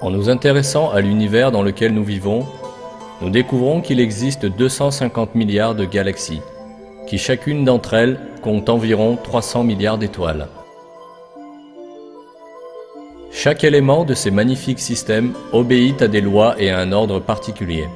En nous intéressant à l'univers dans lequel nous vivons, nous découvrons qu'il existe 250 milliards de galaxies, qui chacune d'entre elles compte environ 300 milliards d'étoiles. Chaque élément de ces magnifiques systèmes obéit à des lois et à un ordre particulier.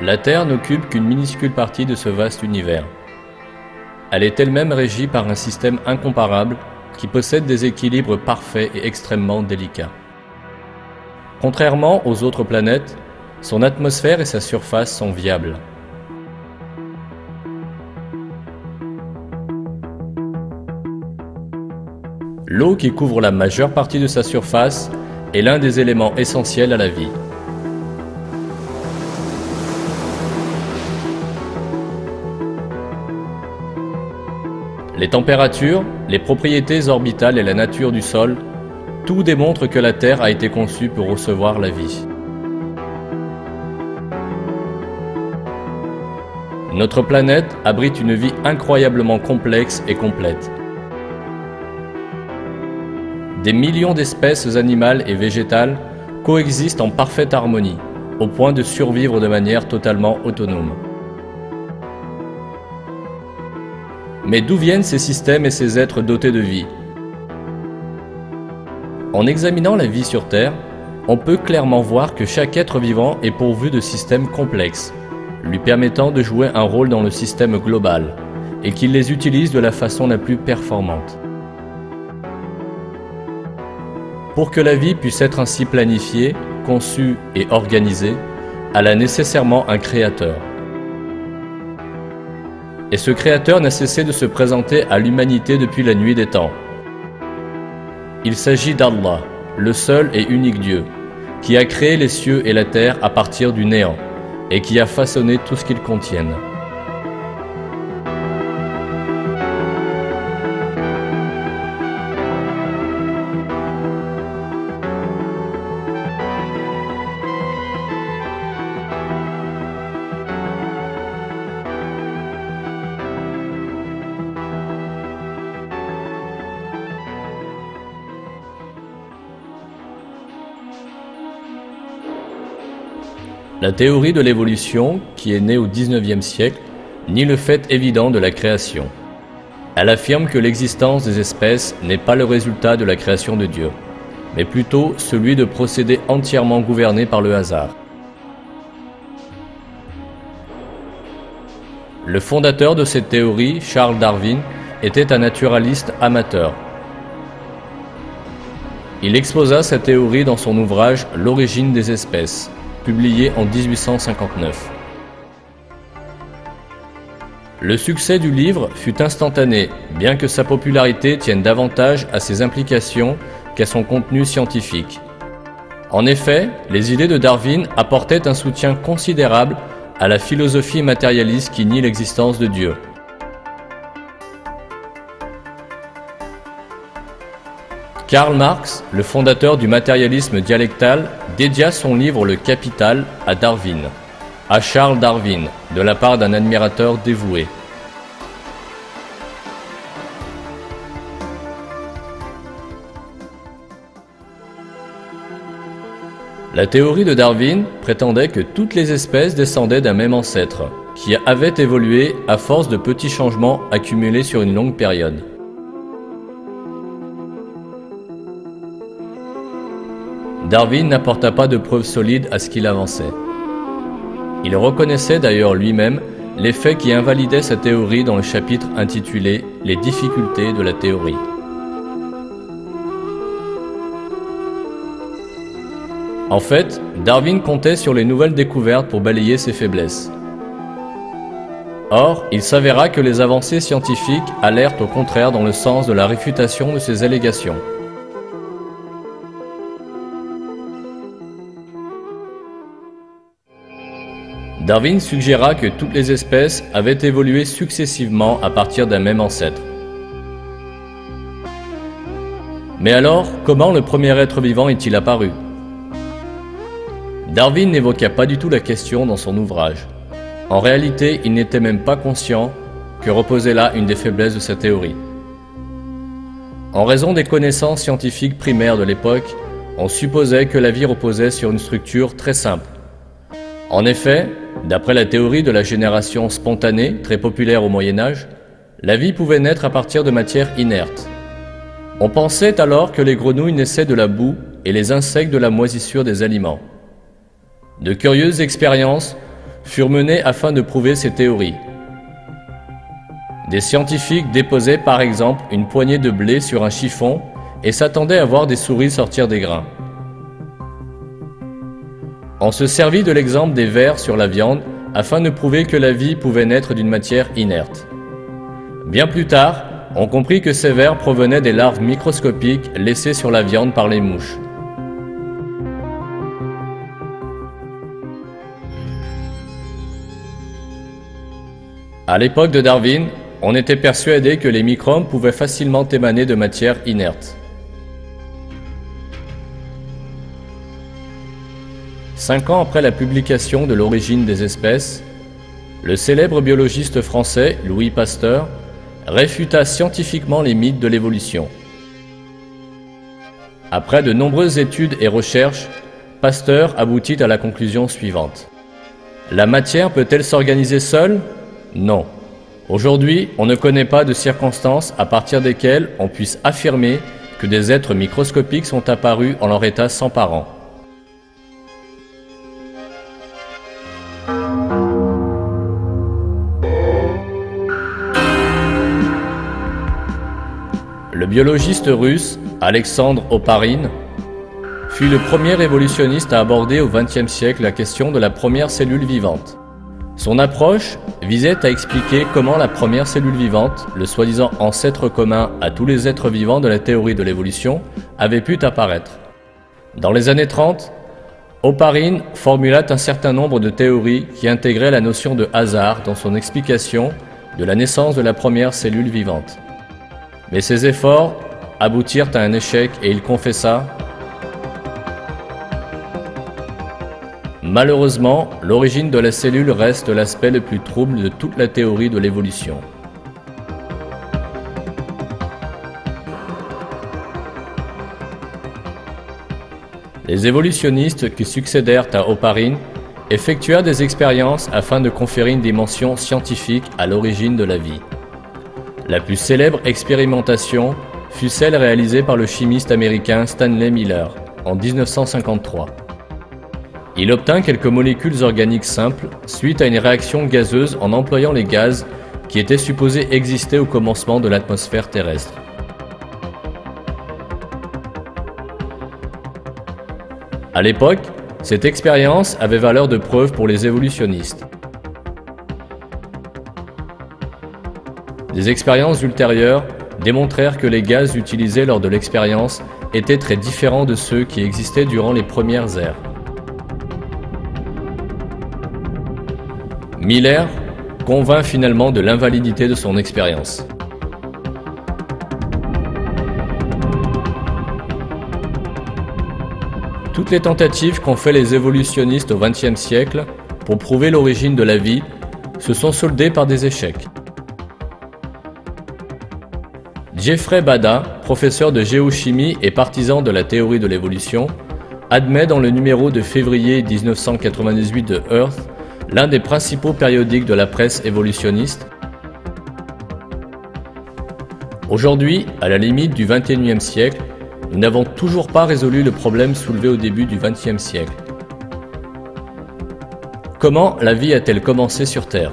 La Terre n'occupe qu'une minuscule partie de ce vaste univers. Elle est elle-même régie par un système incomparable qui possède des équilibres parfaits et extrêmement délicats. Contrairement aux autres planètes, son atmosphère et sa surface sont viables. L'eau qui couvre la majeure partie de sa surface est l'un des éléments essentiels à la vie. Les températures, les propriétés orbitales et la nature du sol, tout démontre que la Terre a été conçue pour recevoir la vie. Notre planète abrite une vie incroyablement complexe et complète. Des millions d'espèces animales et végétales coexistent en parfaite harmonie, au point de survivre de manière totalement autonome. Mais d'où viennent ces systèmes et ces êtres dotés de vie? En examinant la vie sur Terre, on peut clairement voir que chaque être vivant est pourvu de systèmes complexes, lui permettant de jouer un rôle dans le système global, et qu'il les utilise de la façon la plus performante. Pour que la vie puisse être ainsi planifiée, conçue et organisée, elle a nécessairement un créateur. Et ce créateur n'a cessé de se présenter à l'humanité depuis la nuit des temps. Il s'agit d'Allah, le seul et unique Dieu, qui a créé les cieux et la terre à partir du néant, et qui a façonné tout ce qu'ils contiennent. La théorie de l'évolution, qui est née au XIXe siècle, nie le fait évident de la création. Elle affirme que l'existence des espèces n'est pas le résultat de la création de Dieu, mais plutôt celui de procédés entièrement gouvernés par le hasard. Le fondateur de cette théorie, Charles Darwin, était un naturaliste amateur. Il exposa sa théorie dans son ouvrage « L'origine des espèces », publié en 1859. Le succès du livre fut instantané, bien que sa popularité tienne davantage à ses implications qu'à son contenu scientifique. En effet, les idées de Darwin apportaient un soutien considérable à la philosophie matérialiste qui nie l'existence de Dieu. Karl Marx, le fondateur du matérialisme dialectal, dédia son livre Le Capital à Darwin, à Charles Darwin, de la part d'un admirateur dévoué. La théorie de Darwin prétendait que toutes les espèces descendaient d'un même ancêtre, qui avait évolué à force de petits changements accumulés sur une longue période. Darwin n'apporta pas de preuves solides à ce qu'il avançait. Il reconnaissait d'ailleurs lui-même les faits qui invalidaient sa théorie dans le chapitre intitulé « Les difficultés de la théorie ». En fait, Darwin comptait sur les nouvelles découvertes pour balayer ses faiblesses. Or, il s'avéra que les avancées scientifiques allèrent au contraire dans le sens de la réfutation de ses allégations. Darwin suggéra que toutes les espèces avaient évolué successivement à partir d'un même ancêtre. Mais alors, comment le premier être vivant est-il apparu? Darwin n'évoqua pas du tout la question dans son ouvrage. En réalité, il n'était même pas conscient que reposait là une des faiblesses de sa théorie. En raison des connaissances scientifiques primaires de l'époque, on supposait que la vie reposait sur une structure très simple. En effet, d'après la théorie de la génération spontanée, très populaire au Moyen-Âge, la vie pouvait naître à partir de matière inerte. On pensait alors que les grenouilles naissaient de la boue et les insectes de la moisissure des aliments. De curieuses expériences furent menées afin de prouver ces théories. Des scientifiques déposaient par exemple une poignée de blé sur un chiffon et s'attendaient à voir des souris sortir des grains. On se servit de l'exemple des vers sur la viande afin de prouver que la vie pouvait naître d'une matière inerte. Bien plus tard, on comprit que ces vers provenaient des larves microscopiques laissées sur la viande par les mouches. À l'époque de Darwin, on était persuadé que les microbes pouvaient facilement émaner de matière inerte. 5 ans après la publication de L'origine des espèces, le célèbre biologiste français Louis Pasteur réfuta scientifiquement les mythes de l'évolution. Après de nombreuses études et recherches, Pasteur aboutit à la conclusion suivante. La matière peut-elle s'organiser seule? Non. Aujourd'hui, on ne connaît pas de circonstances à partir desquelles on puisse affirmer que des êtres microscopiques sont apparus en leur état sans parents. Le biologiste russe Alexandre Oparin fut le premier évolutionniste à aborder au XXe siècle la question de la première cellule vivante. Son approche visait à expliquer comment la première cellule vivante, le soi-disant ancêtre commun à tous les êtres vivants de la théorie de l'évolution, avait pu apparaître. Dans les années 30, Oparin formula un certain nombre de théories qui intégraient la notion de hasard dans son explication de la naissance de la première cellule vivante. Mais ses efforts aboutirent à un échec et il confessa « Malheureusement, l'origine de la cellule reste l'aspect le plus trouble de toute la théorie de l'évolution. » Les évolutionnistes qui succédèrent à Oparin effectuèrent des expériences afin de conférer une dimension scientifique à l'origine de la vie. La plus célèbre expérimentation fut celle réalisée par le chimiste américain Stanley Miller en 1953. Il obtint quelques molécules organiques simples suite à une réaction gazeuse en employant les gaz qui étaient supposés exister au commencement de l'atmosphère terrestre. À l'époque, cette expérience avait valeur de preuve pour les évolutionnistes. Des expériences ultérieures démontrèrent que les gaz utilisés lors de l'expérience étaient très différents de ceux qui existaient durant les premières ères. Miller convint finalement de l'invalidité de son expérience. Toutes les tentatives qu'ont fait les évolutionnistes au XXe siècle pour prouver l'origine de la vie se sont soldées par des échecs. Jeffrey Bada, professeur de géochimie et partisan de la théorie de l'évolution, admet dans le numéro de février 1998 de Earth, l'un des principaux périodiques de la presse évolutionniste. Aujourd'hui, à la limite du XXIe siècle, nous n'avons toujours pas résolu le problème soulevé au début du XXe siècle. Comment la vie a-t-elle commencé sur Terre ?